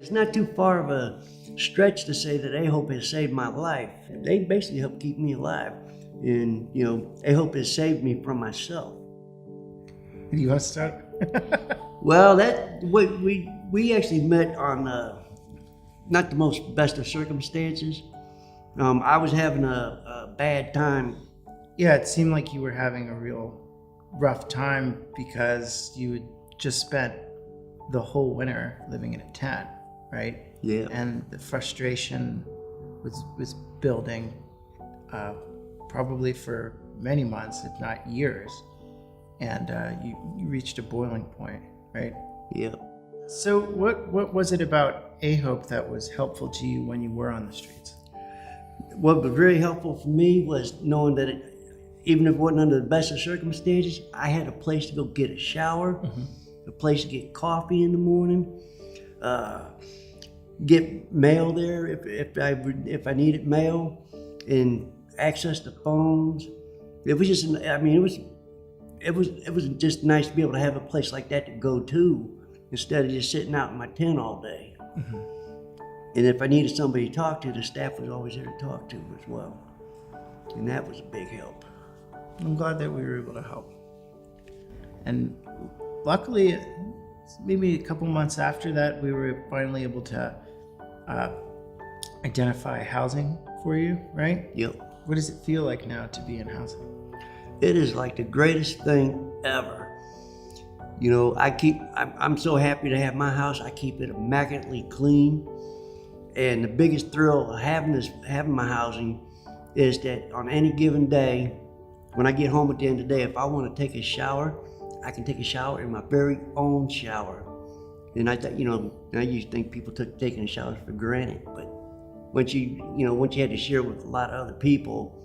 It's not too far of a stretch to say that AHOPE has saved my life. They basically help keep me alive. And, AHOPE has saved me from myself. Do you want to start? Well, we actually met on not the most best of circumstances. I was having a bad time. Yeah, it seemed like you were having a real rough time because you had just spent the whole winter living in a tent, right? Yeah. And the frustration was building probably for many months, if not years. And you reached a boiling point, right? Yeah. So what was it about AHOPE that was helpful to you when you were on the streets? What was very helpful for me was knowing that even if it wasn't under the best of circumstances, I had a place to go get a shower, a place to get coffee in the morning, get mail there if I needed mail, and access to phones. It was just, it was just nice to be able to have a place like that to go to instead of just sitting out in my tent all day. And if I needed somebody to talk to, the staff was always there to talk to as well. And that was a big help. I'm glad that we were able to help. And luckily, maybe a couple months after that, we were finally able to identify housing for you, right? Yep. What does it feel like now to be in housing? It is like the greatest thing ever. I'm so happy to have my house. I keep it immaculately clean. And the biggest thrill of having my housing is that on any given day, when I get home at the end of the day, if I want to take a shower, I can take a shower in my very own shower. And I used to think people took taking showers for granted, but once you had to share with a lot of other people,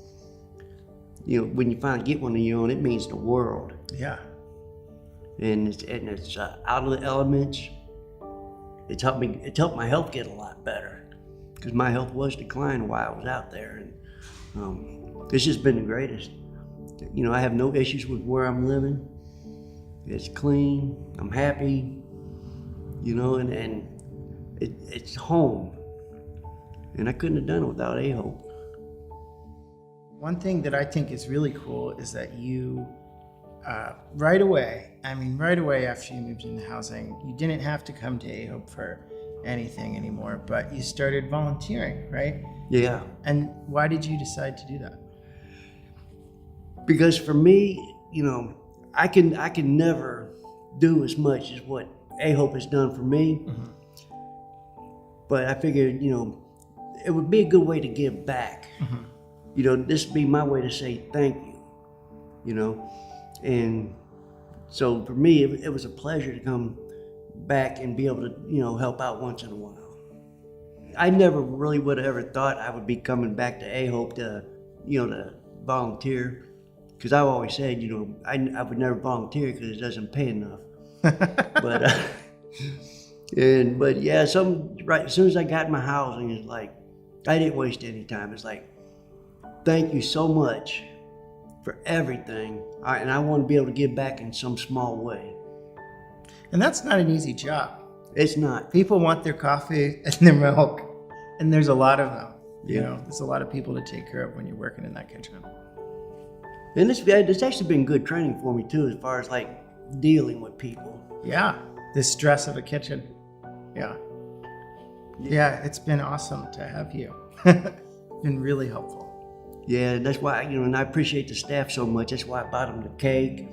when you finally get one of your own, it means the world. Yeah. And it's out of the elements. It's helped my health get a lot better because my health was declining while I was out there, and it's just been the greatest. I have no issues with where I'm living. It's clean. I'm happy. And it's home. And I couldn't have done it without AHOPE. One thing that I think is really cool is that you, right away after you moved into housing, you didn't have to come to AHOPE for anything anymore, but you started volunteering, right? Yeah. And why did you decide to do that? Because for me, I can never do as much as what AHOPE has done for me. But I figured, it would be a good way to give back. This would be my way to say thank you, And so for me, it was a pleasure to come back and be able to, help out once in a while. I never really would have ever thought I would be coming back to AHOPE to volunteer. Because I've always said, I would never volunteer because it doesn't pay enough. But yeah, as soon as I got my housing, it's like I didn't waste any time. It's like, thank you so much for everything, and I want to be able to give back in some small way. And that's not an easy job. It's not. People want their coffee and their milk, and there's a lot of them. Yeah. There's a lot of people to take care of when you're working in that kitchen. And it's actually been good training for me too, as far as like dealing with people. Yeah, the stress of a kitchen. Yeah, it's been awesome to have you. Been really helpful. Yeah, that's why, and I appreciate the staff so much. That's why I bought them the cake.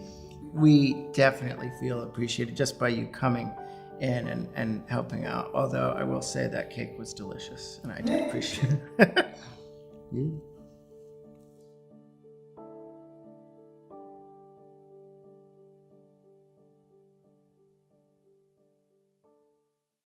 We definitely feel appreciated just by you coming in and helping out. Although I will say that cake was delicious and I did appreciate it. Yeah.